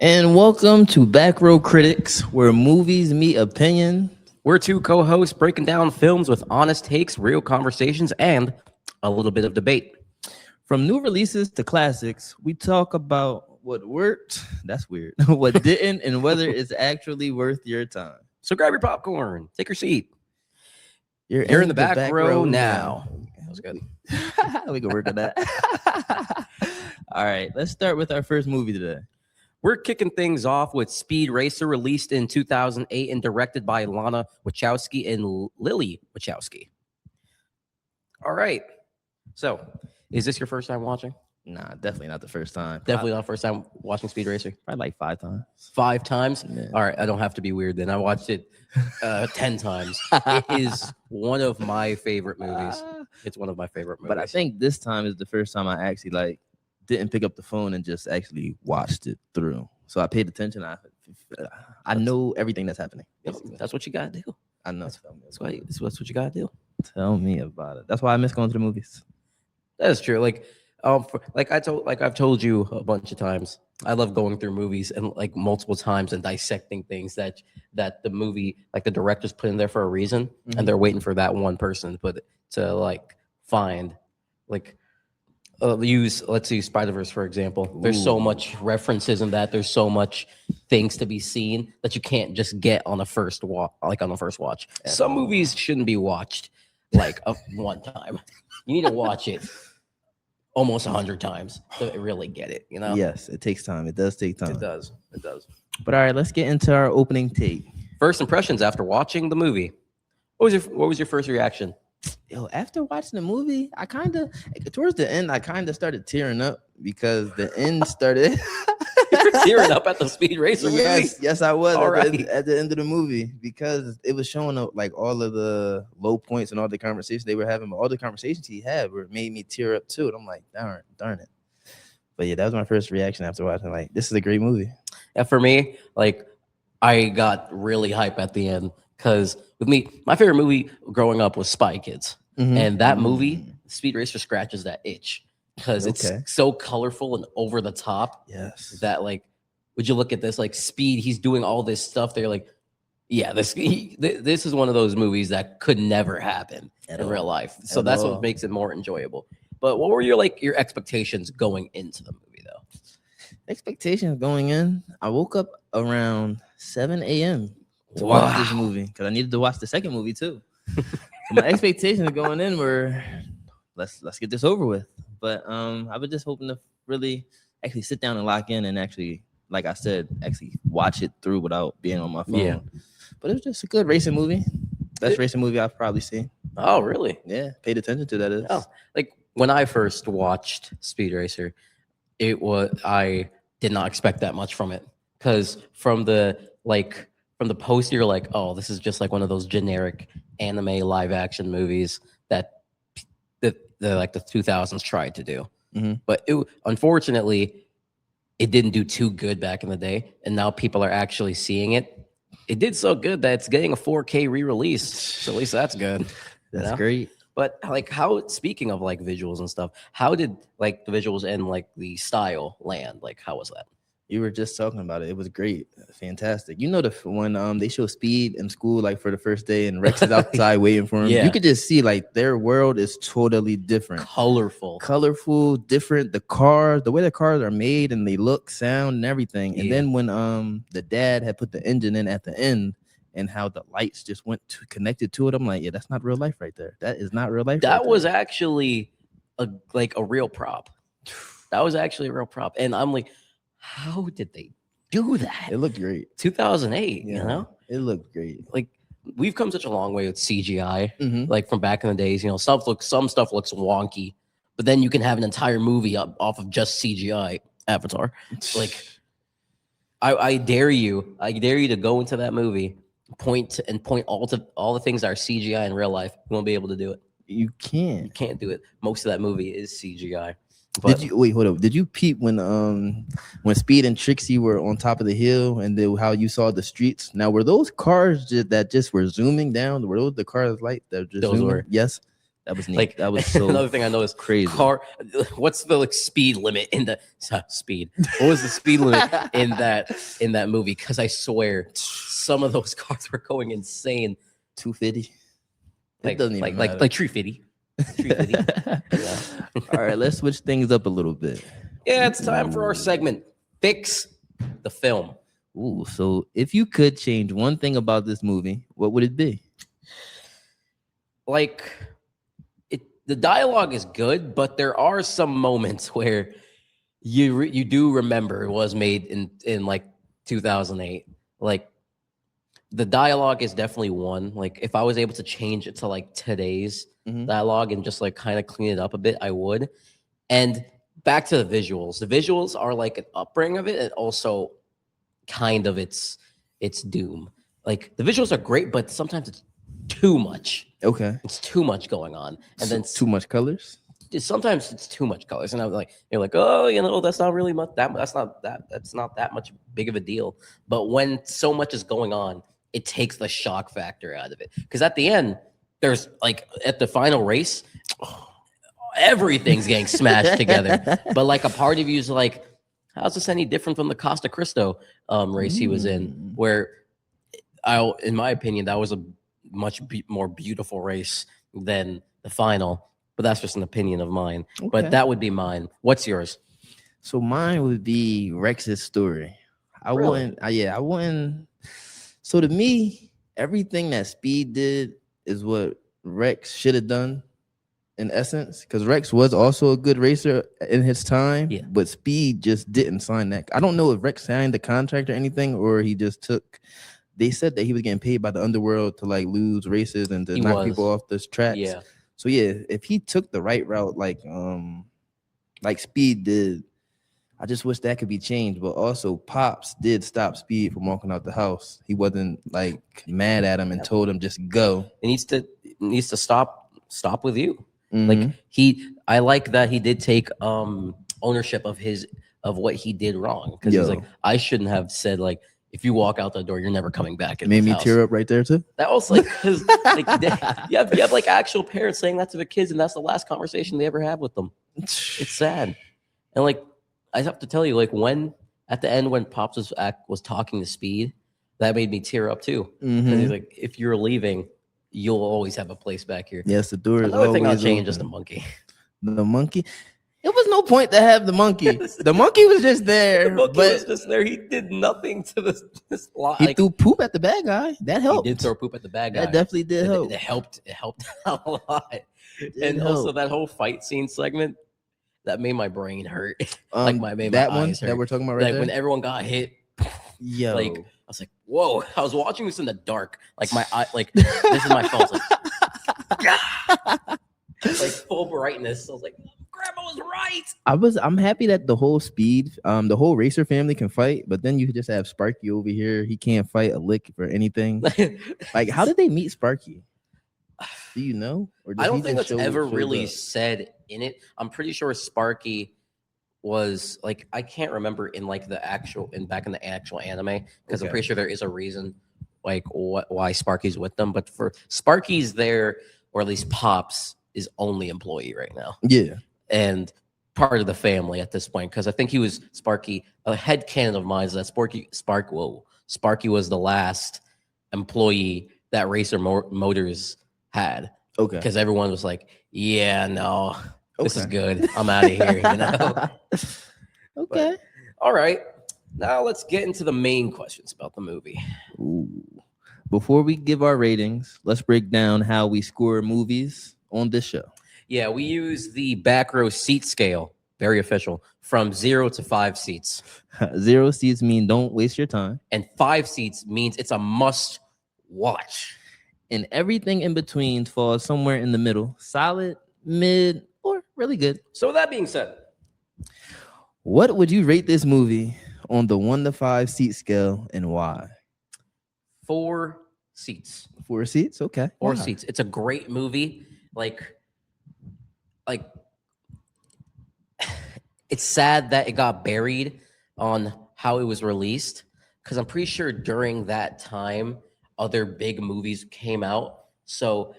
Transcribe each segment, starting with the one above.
And welcome to Back Row Critics, where movies meet opinion. We're two co-hosts breaking down films with honest takes, real conversations, and a little bit of debate. From new releases to classics, we talk about what worked, that's weird, what didn't, and whether it's actually worth your time. So grab your popcorn, take your seat. You're in the back row now. That was good. We can work on that. All right, let's start with our first movie today. We're kicking things off with Speed Racer, released in 2008 and directed by Lana Wachowski and Lilly Wachowski. All right. So, is this your first time watching? Nah, definitely not the first time. Definitely not first time watching Speed Racer? Probably like 5 times. 5 times? Yeah. All right, I don't have to be weird then. I watched it 10 times. It is one of my favorite movies. It's one of my favorite movies. But I think this time is the first time I actually didn't pick up the phone and just actually watched it through. So I paid attention. I know everything that's happening. That's what you gotta do. I know. That's what you gotta do. Tell me about it. That's why I miss going to the movies. That's true. I've told you a bunch of times, I love going through movies and multiple times and dissecting things that the movie, the directors put in there for a reason, and they're waiting for that one person to find let's use Spider-Verse for example. There's so much references in that. There's so much things to be seen that you can't just get on the first watch. Some movies shouldn't be watched one time. You need to watch it almost 100 times to really get it. Yes, it takes time. It does take time. It does. But all right, let's get into our opening take. First impressions after watching the movie. What was your first reaction? Yo, after watching the movie, I towards the end, I started tearing up because the end started. You're tearing up at the Speed Racer movie? Yes, I was at the end of the movie because it was showing up all of the low points and all the conversations they were having, but all the conversations he had made me tear up too. And I'm like, darn it. But yeah, that was my first reaction after watching. This is a great movie. Yeah, for me, I got really hype at the end. Because with me, my favorite movie growing up was Spy Kids. And that movie, Speed Racer, scratches that itch. Because it's so colorful and over the top. Yes. That, would you look at this, Speed, he's doing all this stuff. They're yeah, this is one of those movies that could never happen in real life. So that's what makes it more enjoyable. But what were your expectations going into the movie, though? Expectations going in? I woke up around 7 a.m. to watch this movie because I needed to watch the second movie too. So my expectations going in were let's get this over with. But I was just hoping to really actually sit down and lock in and actually, like I said, actually watch it through without being on my phone. Yeah. But it was just a good racing movie. Best racing movie I've probably seen. Oh, really? Yeah, paid attention to that. Oh, when I first watched Speed Racer, I did not expect that much from it because from the poster, you're like, oh, this is just one of those generic anime live action movies that the 2000s tried to do. But unfortunately, it didn't do too good back in the day. And now people are actually seeing it. It did so good that it's getting a 4K re-release. So at least that's good. That's great. But speaking of visuals and stuff, how did the visuals and the style land? How was that? You were just talking about it. It was great. Fantastic. When they show Speed in school, for the first day and Rex is outside waiting for him, you could just see their world is totally different. Colorful, different. The way the cars are made and they look, sound, and everything. And then when the dad had put the engine in at the end and how the lights just connected to it, I'm like, yeah, that's not real life right there. That is not real life. That was actually a real prop. That was actually a real prop. And I'm like, how did they do that? It looked great. 2008, It looked great. We've come such a long way with CGI. From back in the days, some stuff looks wonky, but then you can have an entire movie off of just CGI. Avatar. I dare you to go into that movie, point all the things that are CGI in real life. You won't be able to do it. You can't do it. Most of that movie is CGI. But hold up? Did you peep when Speed and Trixie were on top of the hill and how you saw the streets? Now, were those cars that just were zooming down? Were those the cars that just those zooming? were. Yes. That was neat. Like that was so another thing I know is crazy. What's the like speed limit in the speed? What was the speed limit in that movie? Because I swear, some of those cars were going insane. 250. Like, It doesn't even matter. like 350. 350. Yeah. All right, let's switch things up a little bit. Yeah, it's time for our segment. Fix the film. Ooh, so if you could change one thing about this movie, what would it be? Like, the dialogue is good, but there are some moments where you do remember it was made in like 2008. Like, the dialogue is definitely one. Like, if I was able to change it to like today's dialogue and just like kind of clean it up a bit, I would. And back to the visuals. The visuals are like an upbringing of it, and also kind of its doom. Like, the visuals are great, but sometimes it's too much. Okay. It's too much going on, and then Too much colors. sometimes it's too much colors, and I'm like, you're like, oh, you know, that's not really much. That's not that much big of a deal. But when so much is going on, it takes the shock factor out of it. Because at the end, there's like at the final race, everything's getting smashed together. But like a part of you is like, how's this any different from the Costa Cristo race he was in? Where in my opinion, that was a much more beautiful race than the final. But that's just an opinion of mine. Okay. But that would be mine. What's yours? So mine would be Rex's story. I wouldn't. So to me, everything that Speed did is what Rex should have done in essence, because Rex was also a good racer in his time, but Speed just didn't sign that. I don't know if Rex signed the contract or anything, or he just took. They said that he was getting paid by the underworld to like lose races and to knock people off the tracks. Yeah. So yeah, if he took the right route, like Speed did, I just wish that could be changed. But also, Pops did stop Speed from walking out the house. He wasn't like mad at him and told him just go. It needs to stop with you. Like I like that he did take ownership of what he did wrong, because he's like, I shouldn't have said like, if you walk out the door, you're never coming back. It made me tear up right there too. That was like, because like, you have like actual parents saying that to the kids, and that's the last conversation they ever have with them. It's sad. And like, I have to tell you, like, when at the end when Pops was talking to Speed, that made me tear up too. And he's like, if you're leaving, you'll always have a place back here. Yes, the door is another thing I'll change open. Is the monkey. The monkey. It was no point to have the monkey. The monkey was just there. The monkey was just there. He did nothing to this lot. He threw poop at the bad guy. That helped. He did throw poop at the bad guy. That definitely did help. It helped a lot. And also that whole fight scene segment, that made my brain hurt. Like my eyes hurt. That we're talking about right like there? when everyone got hit. Yo. Like I was like, whoa. I was watching this in the dark. Like my eye, like this is my phone. Like full brightness. I was like, Grandma was right. I'm happy that the whole the whole racer family can fight, but then you could just have Sparky over here. He can't fight a lick for anything. Like, how did they meet Sparky? Do you know? Or I don't think that's ever really said in it. I'm pretty sure Sparky was like, I can't remember in like back in the actual anime, because I'm pretty sure there is a reason like why Sparky's with them. But for Sparky's there, or at least Pops is only employee right now. Yeah. And part of the family at this point, because I think he was Sparky. A headcanon of mine is that Sparky was the last employee that Racer Motors had. Okay. Because everyone was like, yeah, no, this is good. I'm out of here, you know? Okay. But, all right. Now let's get into the main questions about the movie. Ooh. Before we give our ratings, let's break down how we score movies on this show. Yeah, we use the back row seat scale, very official, from 0 to 5 seats. 0 seats mean don't waste your time. And 5 seats means it's a must watch. And everything in between falls somewhere in the middle, solid, mid, or really good. So with that being said, what would you rate this movie on the 1 to 5 seat scale, and why? 4 seats. 4 seats? Okay. 4 seats. It's a great movie. Like it's sad that it got buried on how it was released, because I'm pretty sure during that time other big movies came out. So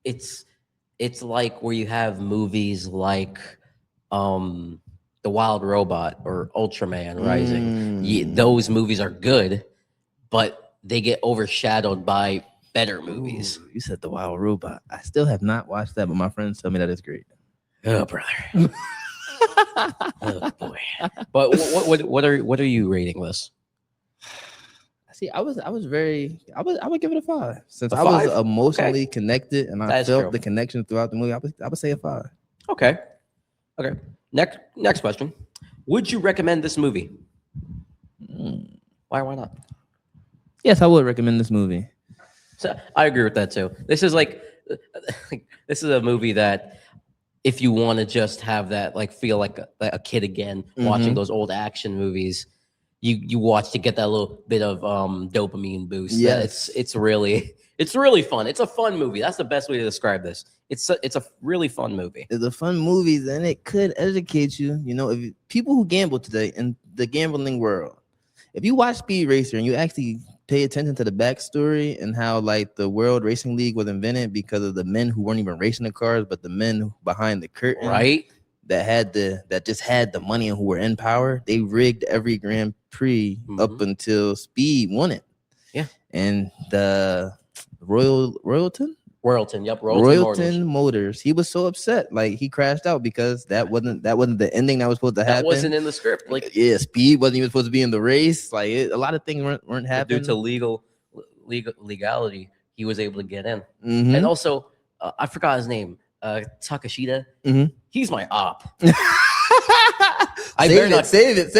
it's it's like where you have movies like The Wild Robot or Ultraman Rising. Those movies are good, but they get overshadowed by better movies. Ooh, you said The Wild Robot. I still have not watched that, but my friends tell me that it's great. Oh, brother. Oh boy. But what are you rating this? See, I would give it a 5 since A I was 5? emotionally connected and I That is felt true. the connection throughout the movie. I would say a 5. Okay. Okay. Next question. Would you recommend this movie? Why not? Yes, I would recommend this movie. So I agree with that too. This is this is a movie that if you want to just have that feel like a kid again watching those old action movies, you watch to get that little bit of dopamine boost. Yes. It's really fun. It's a fun movie. That's the best way to describe this. It's a really fun movie. It's a fun movie, and it could educate you. You know, if people who gamble today in the gambling world, if you watch Speed Racer and you actually pay attention to the backstory and how the World Racing League was invented because of the men who weren't even racing the cars, but the men behind the curtain, Right? that just had the money and who were in power. They rigged every Grand Prix up until Speed won it. Yeah, and the Royalton Motors. He was so upset, he crashed out because that wasn't the ending that was supposed to happen. That wasn't in the script. Speed wasn't even supposed to be in the race. A lot of things weren't happening due to legality. He was able to get in, Mm-hmm. and also I forgot his name. Takashita. Mm-hmm. He's my op. Save it.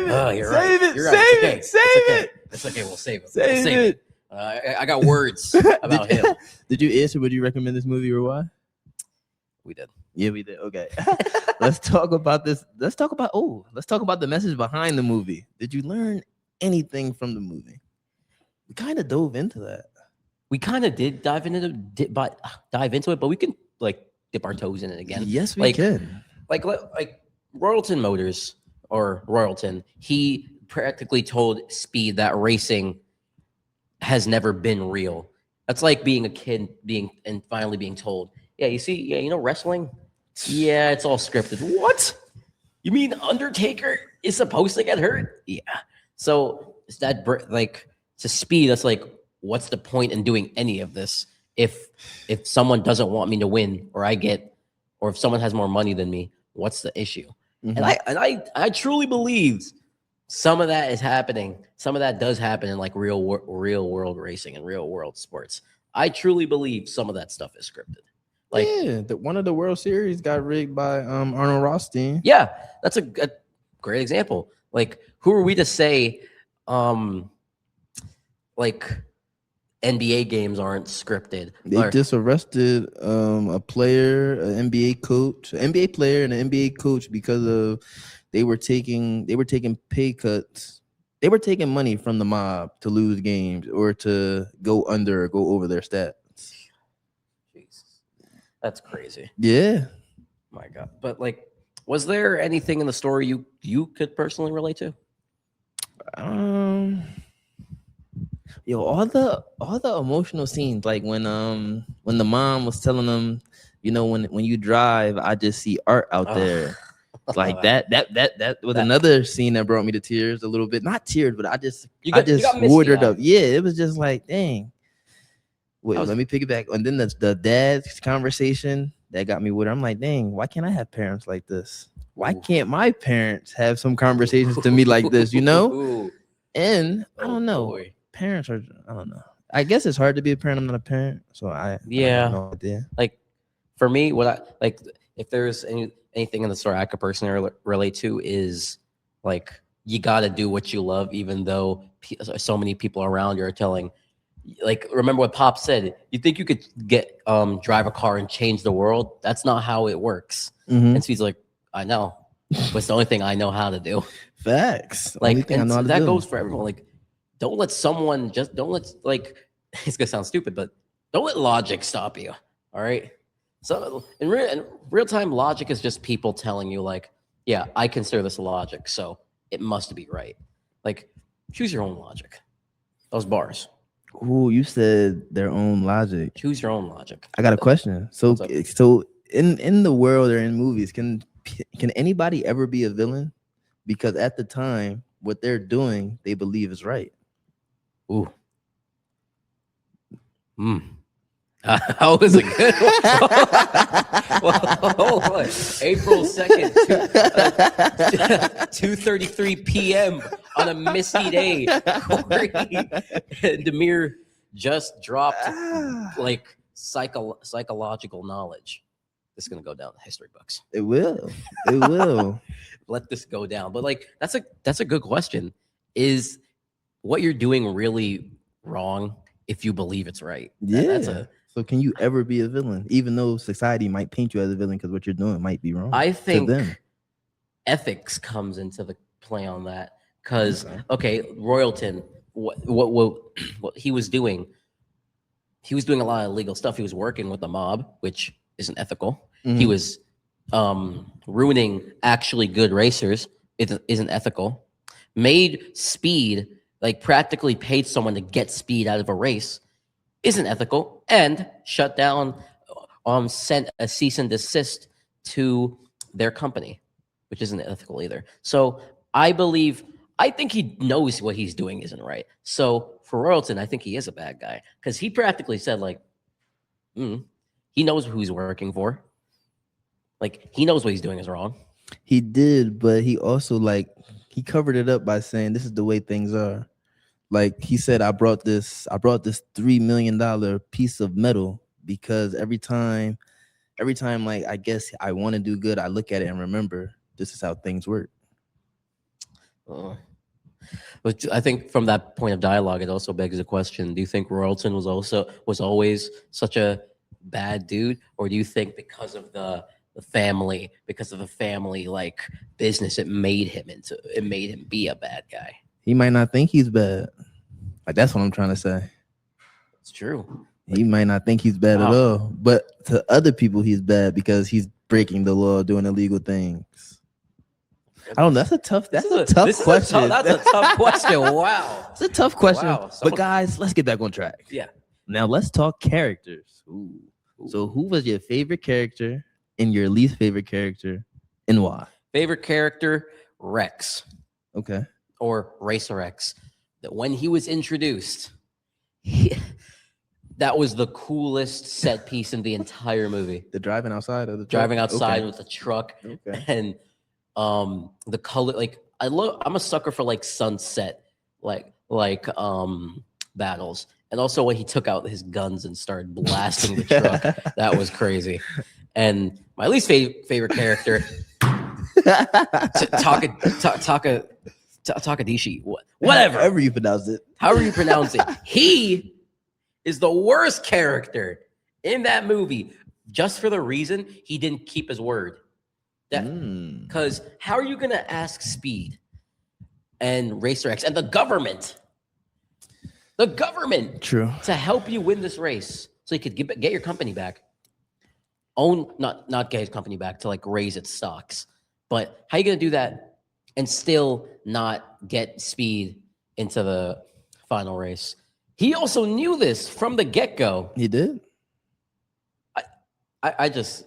Oh, you're Save right. it. You're right. Save it. It's okay. We'll save it. Save it. I got words about him. Did you answer? Would you recommend this movie or why? We did. Yeah, we did. Okay. Let's talk about this. Let's talk about the message behind the movie. Did you learn anything from the movie? We kind of dove into that. We kind of did dive into it, but we can dip our toes in it again. Yes, we can. Like Royalton Motors or Royalton, he practically told Speed that racing has never been real. That's like being a kid and finally being told, wrestling? Yeah, it's all scripted. What? You mean Undertaker is supposed to get hurt? Yeah. So is that to Speed, that's what's the point in doing any of this if someone doesn't want me to win or if someone has more money than me, what's the issue? Mm-hmm. And I truly believe some of that is happening. Some of that does happen in real world racing and real world sports. I truly believe some of that stuff is scripted. One of the World Series got rigged by Arnold Rothstein. Yeah, that's a great example. Who are we to say NBA games aren't scripted? They just arrested a player, an NBA coach, an NBA player, and an NBA coach because of they were taking pay cuts. They were taking money from the mob to lose games or to go under or go over their stats. Jesus, that's crazy. Yeah, my God. But was there anything in the story you could personally relate to? All the emotional scenes, when the mom was telling them, when you drive, I just see art out there. That was another scene that brought me to tears a little bit. Not tears, but I just watered up. Yeah, it was just dang. Wait, let me pick it back. And then the dad's conversation that got me watered. I'm like, dang, why can't I have parents like this? Why can't my parents have some conversations to me like this? And I don't know. Boy. Parents are, I don't know. I guess it's hard to be a parent. I'm not a parent, so I have no idea. For me, what I if there's anything in the story I could personally relate to is you got to do what you love, even though so many people around you are telling. Remember what Pop said. You think you could drive a car and change the world? That's not how it works. Mm-hmm. And so he's like, I know, but it's the only thing I know how to do. Facts. That goes for everyone. Don't let someone it's gonna sound stupid, but don't let logic stop you. All right. So in real time, logic is just people telling you yeah, I consider this logic, so it must be right. Choose your own logic. Those bars. Ooh, you said their own logic. Choose your own logic. I got a question. So, What's up? so in the world or in movies, can anybody ever be a villain? Because at the time, what they're doing, they believe is right. Ooh. How was it good? Well, April 2nd, 2:33 p.m. on a misty day. Corey and Damier just dropped like psychological knowledge. This is gonna go down the history books. It will. It will. Let this go down. But like that's a good question. Is what you're doing really wrong if you believe it's right? Yeah. So can you ever be a villain, even though society might paint you as a villain because what you're doing might be wrong? I think them. ethics comes into the play on that. Because okay, Royalton, what he was doing a lot of illegal stuff. He was working with the mob, which isn't ethical. He was ruining actually good racers. It isn't ethical. Made speed, like practically paid someone to get speed out of a race, isn't ethical, and shut down, sent a cease and desist to their company, which isn't ethical either. So I think he knows what he's doing isn't right. So for Royalton, I think he is a bad guy because he practically said like, he knows who he's working for. Like he knows what he's doing is wrong. He did, but he also he covered it up by saying this is the way things are. Like he said, I brought this $3 million piece of metal because every time like I guess I want to do good, I look at it and remember this is how things work. But I think from that point of dialogue, it also begs the question: do you think Royalton was always such a bad dude, or do you think because of the family like business, it made him be a bad guy? He might not think he's bad. Like that's what I'm trying to say. It's true. He might not think he's bad at all, but to other people he's bad because he's breaking the law, doing illegal things. I don't know. That's a tough question. That's a tough question. Wow. It's a tough question. Wow. But guys, let's get back on track. Yeah. Now let's talk characters. Ooh. So who was your favorite character and your least favorite character and why? Favorite character, Rex. Okay. Or Racer X. That when he was introduced, that was the coolest set piece in the entire movie. The driving outside of the truck? Driving outside with the truck. Okay. And the color, like I'm a sucker for like sunset battles. And also when he took out his guns and started blasting the truck, that was crazy. And my least favorite character, Takadishi, whatever. However you pronounce it. However you pronounce it. He is the worst character in that movie just for the reason he didn't keep his word. Because how are you going to ask Speed and Racer X and the government True. to help you win this race so you could get your company back? Not get his company back, to like raise its stocks. But how are you going to do that and still not get Speed into the final race? He also knew this from the get-go. He did. I just...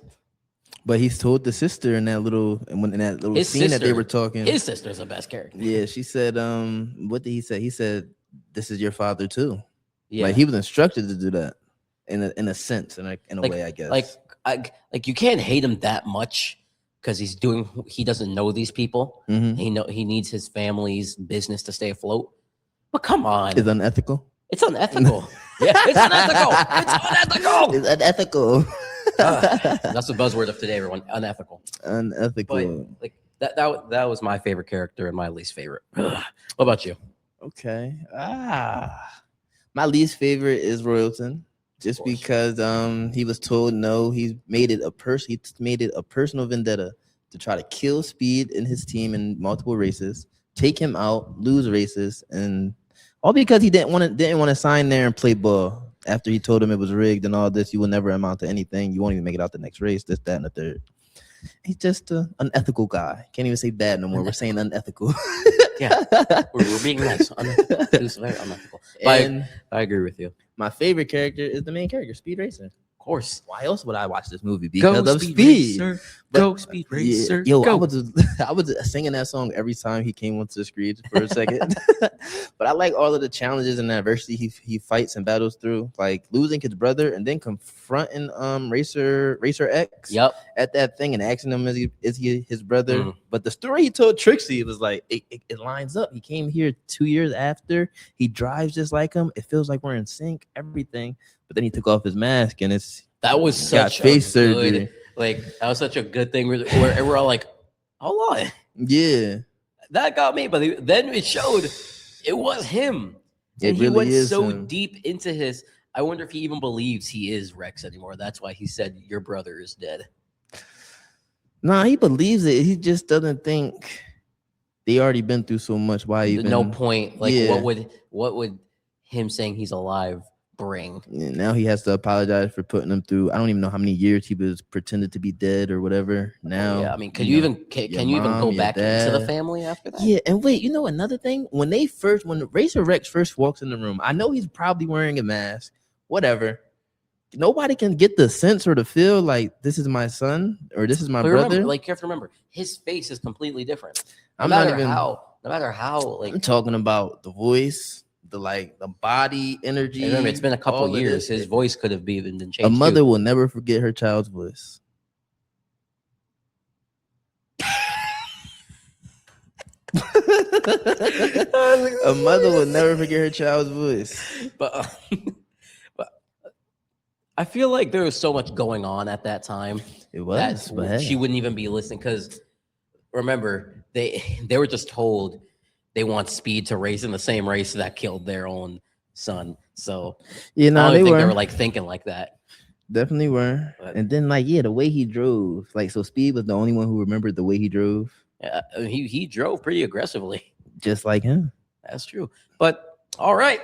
But he's told the sister in that little scene that they were talking. His sister's the best character. Yeah, she said, what did he say? He said, "This is your father too." Yeah, like he was instructed to do that in a sense, in a way, I guess. Like you can't hate him that much because he doesn't know these people. Mm-hmm. He needs his family's business to stay afloat. But come on, It's unethical. It's unethical. Yeah, it's unethical. It's unethical. It's unethical. That's the buzzword of today, everyone. Unethical. Unethical. But like that was my favorite character and my least favorite. What about you? Okay. My least favorite is Royalton, just because he was told no. He made it a personal vendetta to try to kill Speed and his team in multiple races, take him out, lose races, and all because he didn't want to sign there and play ball. After he told him it was rigged and all this, you will never amount to anything. You won't even make it out the next race. This, that, and the third. He's just an unethical guy. Can't even say bad no more. We're saying unethical. Yeah, we're being nice. Unethical. It was very unethical. But And I agree with you. my favorite character is the main character, Speed Racer. Of course. Why else would I watch this movie? Because Go of Speed Speed. Racer. But- Go Speed Yeah, Racer. yo, go. I was singing that song every time he came onto the screen for a second. But I like all of the challenges and adversity he fights and battles through, like losing his brother and then confronting Racer X Yep. at that thing and asking him is he his brother. Mm. But the story he told Trixie was like it lines up. He came here 2 years after. He drives just like him. It feels like we're in sync. Everything. But then he took off his mask and That was got such face a surgery. good, like that was such a good thing where we're all like, hold on. Yeah. That got me, but then it showed it was him. It And he really went is so him. deep into his. I wonder if he even believes he is Rex anymore. That's why he said your brother is dead. Nah, he believes it. He just doesn't think they already been through so much. Why even? No point. Like Yeah. what would him saying he's alive bring? Yeah, now he has to apologize for putting him through. I don't even know how many years he was pretended to be dead or whatever. Now, Yeah, I mean, can you know, even can your you even mom, go your back into the dad. family after that? Yeah, and wait, you know another thing? When Racer Rex first walks in the room, I know he's probably wearing a mask. Whatever. Nobody can get the sense or the feel like this is my son or this is my But brother. remember, like you have to remember, his face is completely different. No I'm not matter even. no matter how, like I'm talking about the voice, the body, energy. remember, it's been a couple all of years. this. His voice could have been changed. A mother too. will never forget her child's voice. A mother will never forget her child's voice. but I feel like there was so much going on at that time It was, that but hey. she wouldn't even be listening. Because remember, they were just told they want Speed to race in the same race that killed their own son. So Yeah, I no, don't they think were. they were like thinking like that. Definitely were. But- And then, like, yeah, the way he drove. Like, so Speed was the only one who remembered the way he drove, He drove pretty aggressively. just like him. That's true. But all right,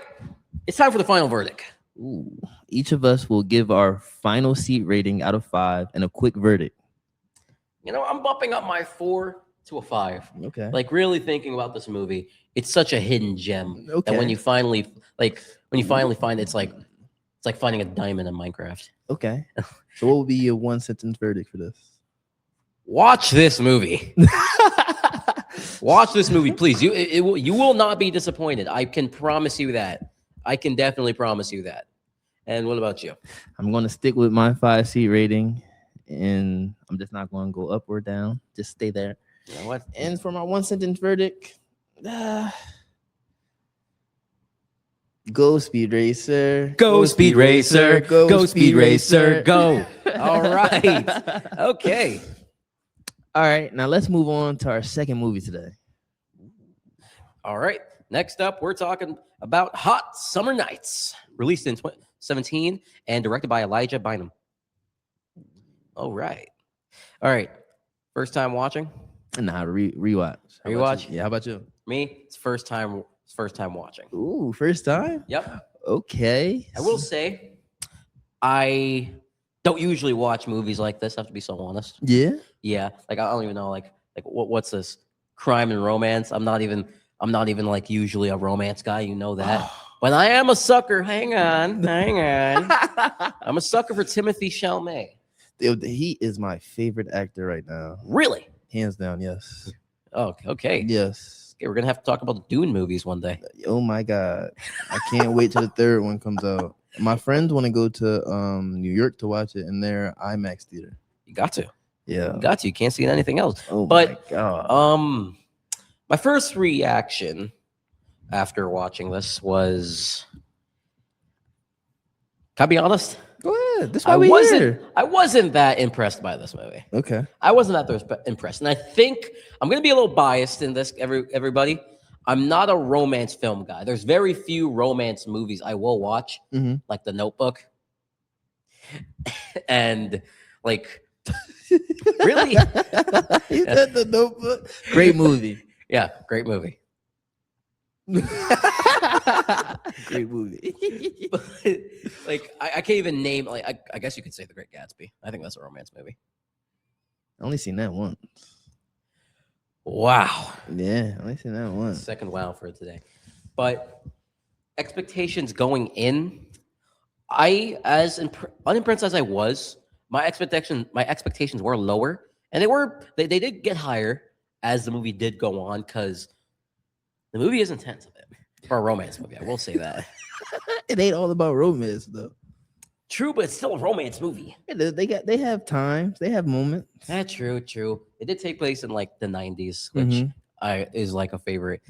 it's time for the final verdict. Ooh. Each of us will give our final seat rating out of 5 and a quick verdict. You know, I'm bumping up my 4 to a 5. Okay. Like really thinking about this movie, it's such a hidden gem Okay. that when you finally find it, it's like finding a diamond in Minecraft. Okay. So, what would be your one sentence verdict for this? Watch this movie. Watch this movie, please. You will not be disappointed. I can promise you that. I can definitely promise you that. And what about you? I'm going to stick with my 5 seat rating, and I'm just not going to go up or down. Just stay there. You know what? And for my one sentence verdict, go Speed Racer. Go Speed Racer. Go Speed Racer. Go. All right. Okay. All right. Now let's move on to our second movie today. All right. Next up, we're talking about Hot Summer Nights, released in 2017 and directed by Elijah Bynum. All right. All right. First time watching? Nah, rewatch. How about Rewatch? you? Yeah. How about you? Me, it's first time watching. Ooh, first time? Yep. Okay. I will say, I don't usually watch movies like this. I have to be so honest. Yeah. Yeah, like I don't even know, like what's this? Crime and romance. I'm not even like usually a romance guy. You know that. But I am a sucker. Hang on. I'm a sucker for Timothée Chalamet. He is my favorite actor right now. Really? Hands down, yes. Oh, okay. Yes. Okay, we're gonna have to talk about the Dune movies one day. Oh my God. I can't wait till the third one comes out. My friends want to go to New York to watch it in their IMAX theater. You got to. Yeah. You got to. You can't see anything else. Oh But, my God. My first reaction after watching this was, can I be honest? Go ahead. That's why we're here. I wasn't that impressed by this movie. Okay. I wasn't that impressed. And I think I'm going to be a little biased in this, everybody. I'm not a romance film guy. There's very few romance movies I will watch, like The Notebook. And like, really? You said The Notebook. Great movie. Yeah, great movie. Great movie. But, like, I can't even name, like, I guess you could say The Great Gatsby. I think that's a romance movie. I only seen that once. Wow. Yeah, I only seen that once. Second wow for today. But expectations going in, I as unimpressed as I was, my expectations were lower, and they did get higher as the movie did go on, because the movie is intense a bit for a romance movie. I will say that. It ain't all about romance though. True, but it's still a romance movie. They have times, they have moments. That's true. It did take place in like the 90s, which is like a favorite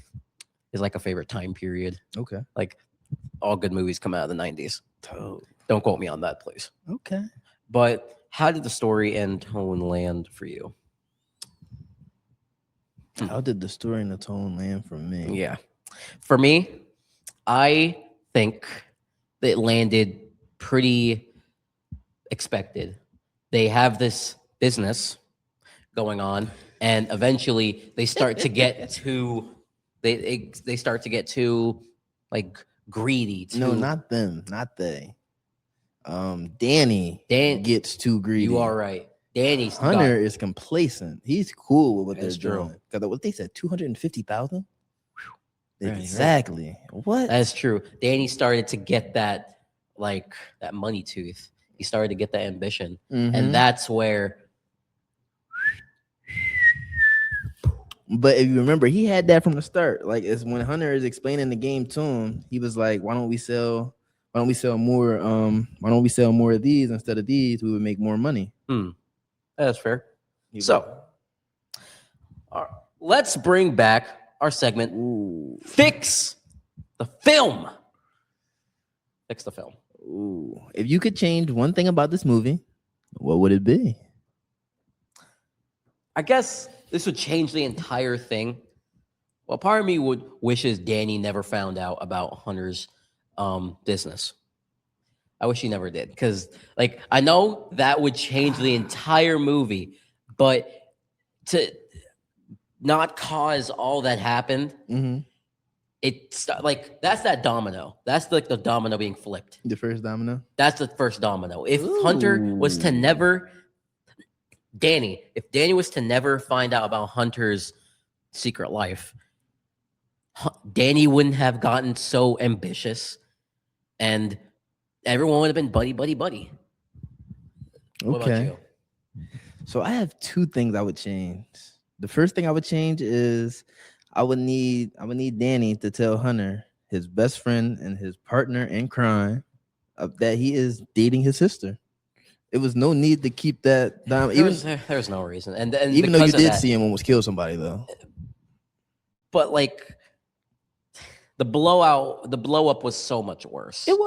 time period. Okay. Like all good movies come out of the 90s. Don't quote me on that, please. Okay. But how did the story and tone land for you? How did the story and the tone land for me? Yeah. For me, I think it landed pretty expected. They have this business going on, and eventually they start to get too they start to get too like greedy. No, not them, not they. Danny gets too greedy. You are right. Hunter is complacent. He's cool with what That's they're true. doing. Because what they said, 250,000. Right, Exactly. right. What? That's true. Danny started to get that money tooth. He started to get that ambition, and that's where. But if you remember, he had that from the start. Like, it's when Hunter is explaining the game to him, he was like, "Why don't we sell more? Why don't we sell more of these instead of these? We would make more money." That's fair. So, let's bring back our segment. Ooh. Fix the film. Fix the film. Ooh. If you could change one thing about this movie, what would it be? I guess this would change the entire thing. Well, part of me wishes Danny never found out about Hunter's business. I wish he never did, because I know that would change the entire movie, but to not cause all that happened, it's that's that domino. That's like the domino being flipped. The first domino? That's the first domino. If Hunter was to never, if Danny was to never find out about Hunter's secret life, Danny wouldn't have gotten so ambitious, and everyone would have been buddy. What about you? So I have two things I would change. The first thing I would change is I would need Danny to tell Hunter, his best friend and his partner in crime, that he is dating his sister. It was no need to keep that down. There was no reason, and even though you did see him almost kill somebody, though. But the blow up was so much worse. It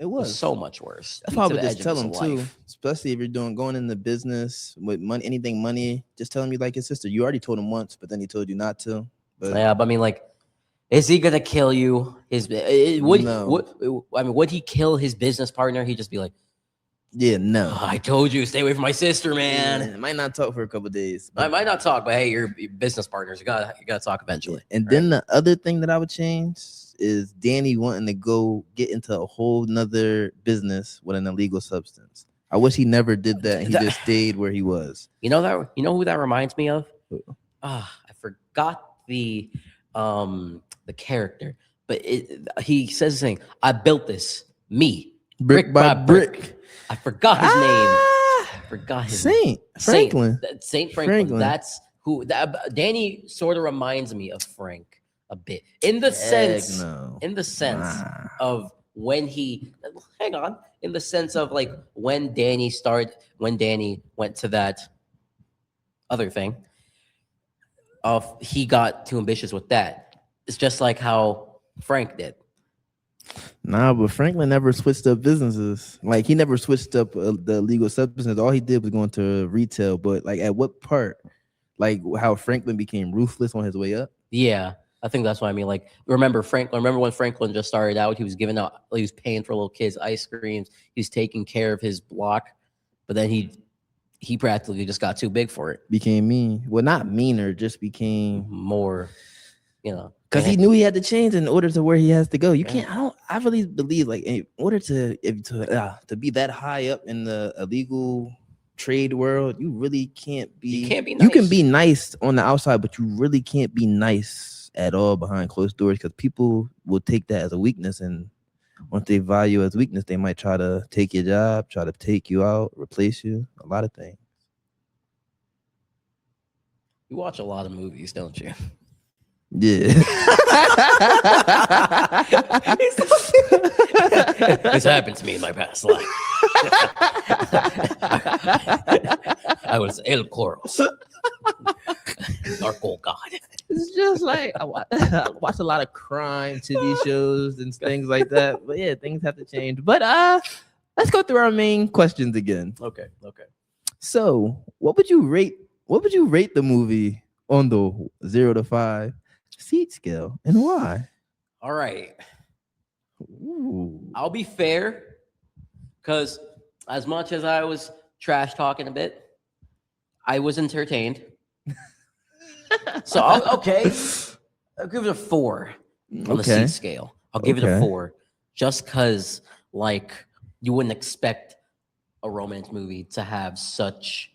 was so much worse. That's why I would just tell him too, especially if you're going into business with money, just tell him you like his sister. You already told him once, but then he told you not to. But yeah, but I mean, is he gonna kill you? Would he kill his business partner? He'd just be like, yeah, no. I told you, stay away from my sister, man. Yeah, might not talk for a couple of days. I might not talk, but hey, you're business partners. You gotta talk eventually. And then the other thing that I would change is Danny wanting to go get into a whole nother business with an illegal substance. I wish he never did that. He just stayed where he was. You know who that reminds me of? I forgot the character, but he says this thing. I built this, me, brick by brick. I forgot his name. Saint Franklin. Saint Franklin. That's who. Danny sort of reminds me of Frank a bit, in the sense of when he. Hang on. In the sense of when Danny went to that other thing. He got too ambitious with that. It's just like how Frank did. Nah, but Franklin never switched up businesses. He never switched up the illegal substance. All he did was go into retail. But at what part? How Franklin became ruthless on his way up? Yeah, I think that's what I mean. Remember when Franklin just started out? He was paying for little kids ice creams. He was taking care of his block, but then he practically just got too big for it. Became mean. Well, not meaner, just became more. Because he knew he had to change in order to where he has to go. You can't. I really believe in order to be that high up in the illegal trade world, you really can't be. You can't be You can nice. be nice on the outside, but you really can't be nice at all behind closed doors because people will take that as a weakness, and once they value as weakness, they might try to take your job, try to take you out, replace you, a lot of things. You watch a lot of movies, don't you? Yeah. This happened to me in my past life. I was El Coros. Narco God. It's just like I watch a lot of crime TV shows and things like that. But yeah, things have to change. But let's go through our main questions again. Okay. So, what would you rate the movie on the 0 to 5 seat scale, and why? All right. Ooh. I'll be fair, because as much as I was trash talking a bit, I was entertained. So I'll give it a 4 on the seat scale. I'll give it a 4, just because like you wouldn't expect a romance movie to have such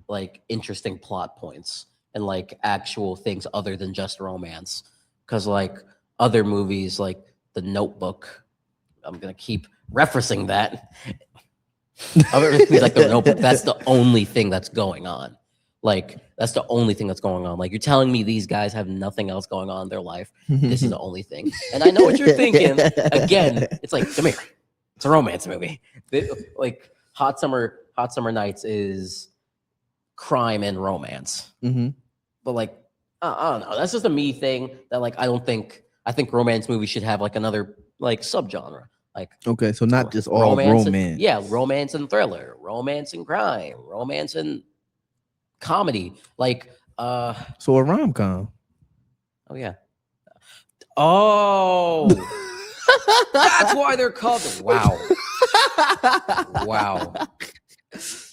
like interesting plot points and like actual things other than just romance. Because like other movies like The Notebook, I'm gonna keep referencing that. Other movies like The Notebook, that's the only thing that's going on. Like that's the only thing that's going on. Like you're telling me these guys have nothing else going on in their life. This is the only thing. And I know what you're thinking. Again, it's like Damier. It's a romance movie. Like Hot Summer Nights is crime and romance. Mm-hmm. But like I don't know. That's just a me thing that like I think romance movies should have like another like subgenre. Like Okay, so not just all romance. Yeah, romance and thriller, romance and crime, romance and comedy. Like So a rom-com. oh yeah. Oh, that's why they're called. Wow.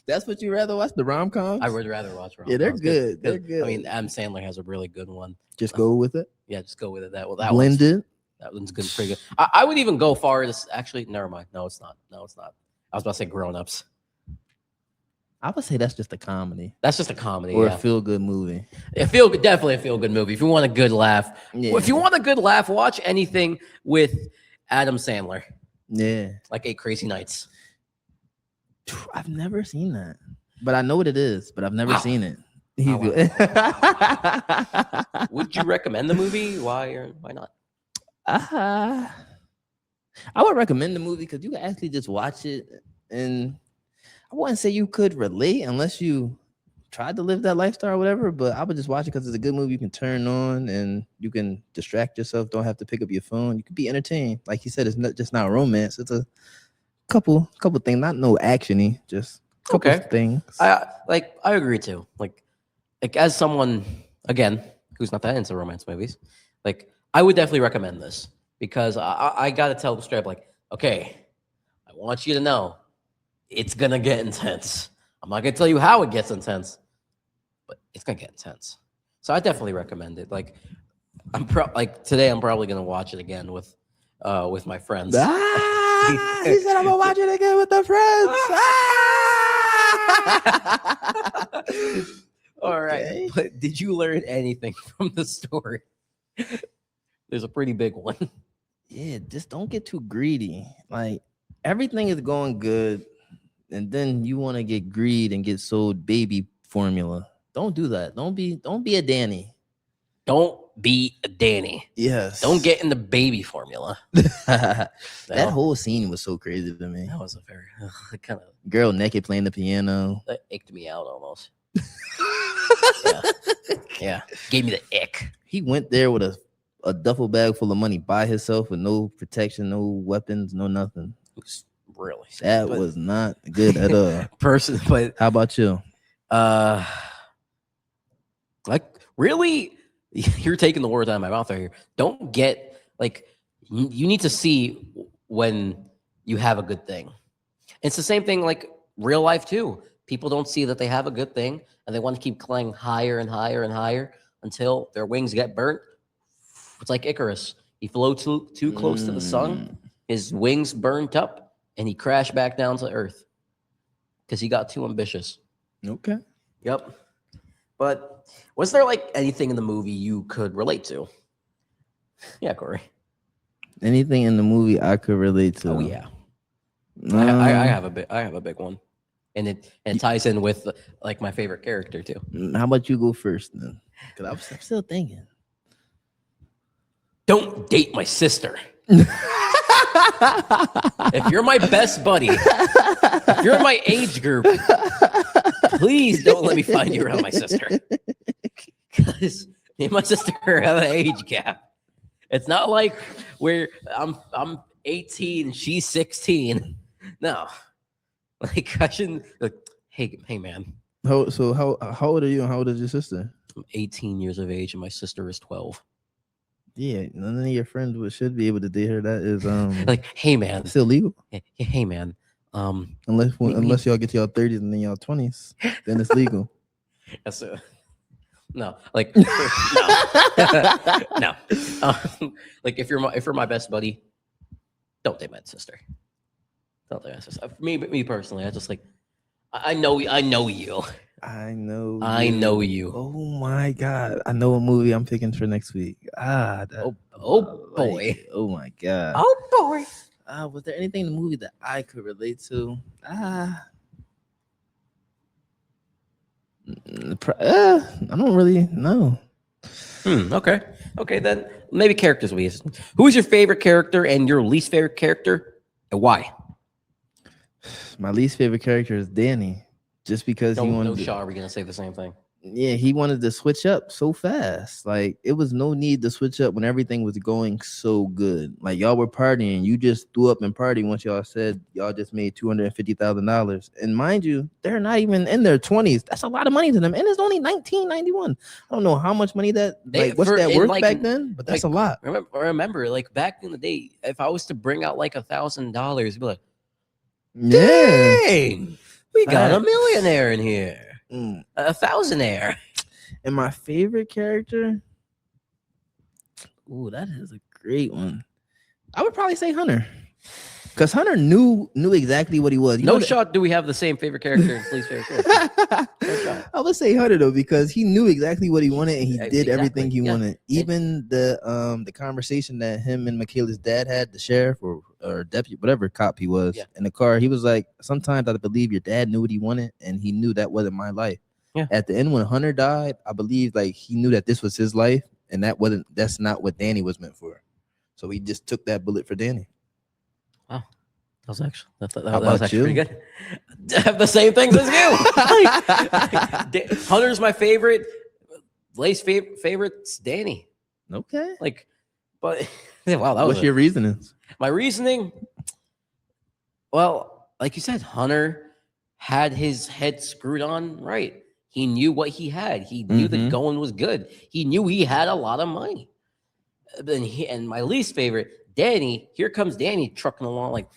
That's what you rather watch, the rom-coms? I would rather watch rom-coms. Yeah, they're good. They're good. I mean, Adam Sandler has a really good one. Just go with it. Yeah, just go with it. That Blended. That one's good, pretty good. I would even go far as actually. Never mind. No, it's not. I was about to say Grown Ups. I would say that's just a comedy. That's just a comedy or a feel-good movie. Definitely a feel-good movie. If you want a good laugh, yeah. Watch anything with Adam Sandler. Yeah, like 8 Crazy Nights. I've never seen that, but I know what it is. But I've never seen it. He's good. Would you recommend the movie? Why or why not? I would recommend the movie because you can actually just watch it, and I wouldn't say you could relate unless you tried to live that lifestyle or whatever. But I would just watch it because it's a good movie you can turn on and you can distract yourself. Don't have to pick up your phone. You can be entertained. Like you said, it's not just not romance. It's a couple things, not no actiony, just couple things. I agree too. Like as someone again who's not that into romance movies, like I would definitely recommend this because I gotta tell them straight up, like, okay, I want you to know it's gonna get intense. I'm not gonna tell you how it gets intense, but it's gonna get intense. So I definitely recommend it. Like today I'm probably gonna watch it again with my friends. He said I'm gonna watch it again with the friends. All right. But did you learn anything from the story? There's a pretty big one. Yeah, just don't get too greedy. Like everything is going good, and then you want to get greed and get sold baby formula. Don't do that. Don't be a Danny. Don't be a Danny. Yes. Don't get in the baby formula. That whole scene was so crazy to me. That was a very kind of girl naked playing the piano. That icked me out almost. Yeah. Gave me the ick. He went there with a duffel bag full of money by himself with no protection, no weapons, no nothing. It was really that was not good at all. But how about you? Like really, you're taking the words out of my mouth right here. Don't get like you need to see when you have a good thing. It's the same thing like real life too. People don't see that they have a good thing and they want to keep climbing higher and higher and higher until their wings get burnt. It's like Icarus. He flew too close to the sun. His wings burnt up and he crashed back down to earth. because he got too ambitious. Okay. Yep. But was there like anything in the movie you could relate to? Yeah, Corey. Anything in the movie I could relate to? Oh yeah. I have a big one, and it ties in with like my favorite character too. How about you go first then? Because I'm still thinking. Don't date my sister. If you're my best buddy, if you're in my age group, please don't let me find you around my sister. Because me and my sister have an age gap. It's not like where I'm 18, she's 16. No. Like I shouldn't like, hey man. How old are you and how old is your sister? I'm 18 years of age and my sister is 12. Yeah, none of your friends should be able to date her. That is like, hey man. Still legal. Hey man. Unless y'all get to y'all 30s and then y'all 20s, then it's legal. That's no, like no. Like if you're my best buddy, don't date my sister. Don't date my sister. Me personally, I just like I know you. I know you. Oh my god. I know a movie I'm picking for next week. Boy. Oh my god. Oh boy. Was there anything in the movie that I could relate to? I don't really know. Okay, then maybe characters we use. Who is your favorite character and your least favorite character, and why? My least favorite character is Danny, just because he wanted. No shot. Are we gonna say the same thing? Yeah, he wanted to switch up so fast. Like it was no need to switch up when everything was going so good. Like y'all were partying, you just threw up and party once y'all said y'all just made $250,000. And mind you, they're not even in their 20s. That's a lot of money to them, and it's only 1991. I don't know how much money that what's that worth back then, but that's a lot. Remember, like back in the day, if I was to bring out like $1,000, be like, dang, we got a millionaire in here. A thousandaire. And my favorite character, that is a great one. I would probably say Hunter, because Hunter knew exactly what he was. No shot. Do we have the same favorite character and least favorite character? I would say Hunter though, because he knew exactly what he wanted and he did everything he wanted. Even the conversation that him and Michaela's dad had, the sheriff or deputy, whatever cop he was, in the car, he was like, sometimes I believe your dad knew what he wanted and he knew that wasn't my life. Yeah. At the end, when Hunter died, I believe like he knew that this was his life and that's not what Danny was meant for. So he just took that bullet for Danny. Wow. That was actually pretty good. I have the same things as you. Hunter's my favorite. Lay's favorite's Danny. Okay. Like, but wow, what's your reasoning? My reasoning, well, like you said, Hunter had his head screwed on right. He knew what he had. He knew the going was good. He knew he had a lot of money. And my least favorite, Danny, here comes Danny trucking along like,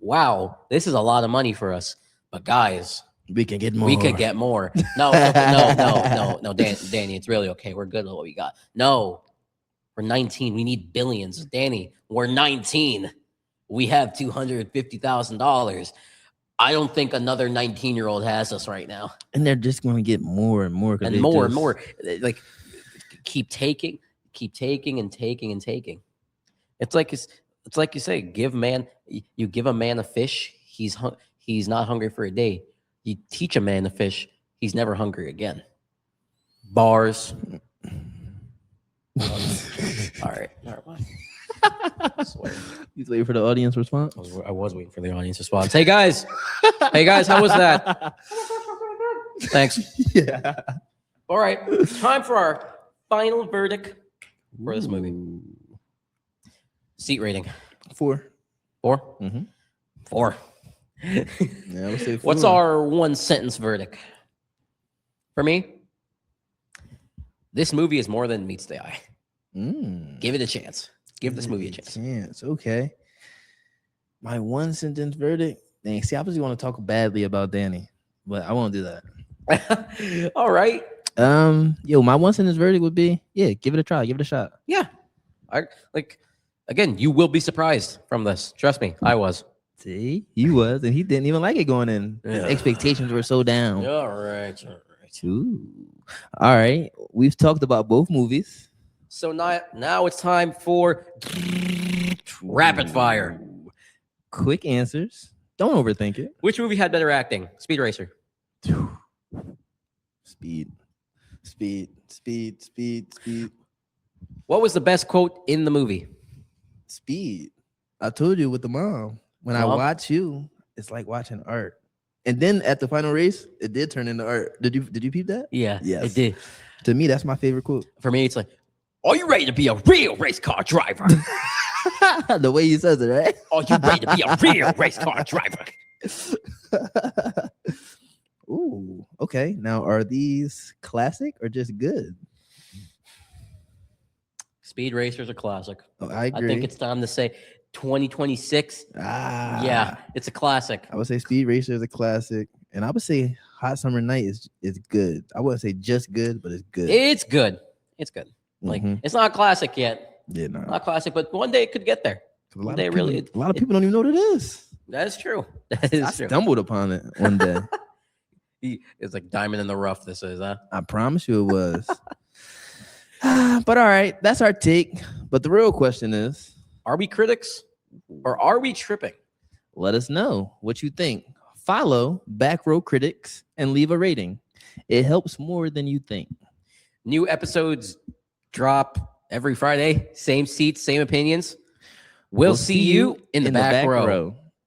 wow, this is a lot of money for us. But guys, we can get more. No, Danny, it's really okay. We're good at what we got. No, we're 19. We need billions. Danny, we're 19. We have $250,000. I don't think another 19-year-old has us right now. And they're just going to get more and more. And more. Like, keep taking and taking. It's like you say, you give a man a fish, he's not hungry for a day. You teach a man to fish, he's never hungry again. Bars. All right. He's waiting for the audience response. I was waiting for the audience response. Hey guys, how was that? Thanks. Yeah. All right, time for our final verdict for this movie. Seat rating. 4. 4? Mm-hmm. 4. Yeah, I would say 4. What's our one sentence verdict? For me, this movie is more than meets the eye. Give it a chance. Give this movie a chance. Okay. My one sentence verdict. Dang, see, I was going to talk badly about Danny, but I won't do that. All right. My one sentence verdict would be, give it a try, give it a shot. Yeah. Again, you will be surprised from this. Trust me, I was. See, he was, and he didn't even like it going in. His Yeah. expectations were so down. All right. Ooh. All right. We've talked about both movies. So now it's time for rapid fire. Quick answers. Don't overthink it. Which movie had better acting? Speed Racer. Speed. What was the best quote in the movie? Speed. I told you with the mom. When I watch you, it's like watching art. And then at the final race, it did turn into art. Did you peep that? Yeah, yes. It did. To me, that's my favorite quote. For me, it's like, are you ready to be a real race car driver? The way he says it, right? Are you ready to be a real race car driver? Ooh, okay. Now, are these classic or just good? Speed Racer's a classic. Oh, I agree. I think it's time to say 2026. Yeah, it's a classic. I would say Speed Racer is a classic, and I would say Hot Summer Night is good. I wouldn't say just good, but it's good. It's good. It's good. Like it's not a classic yet. Yeah, no. Not classic, but one day it could get there. A lot of people don't even know what it is. That is true. That is true. I stumbled upon it one day. It's like diamond in the rough. This is, huh? I promise you it was. But all right, that's our take. But the real question is, are we critics or are we tripping? Let us know what you think. Follow Back Row Critics and leave a rating. It helps more than you think. New episodes drop every Friday. Same seats, same opinions. We'll see you in the back row.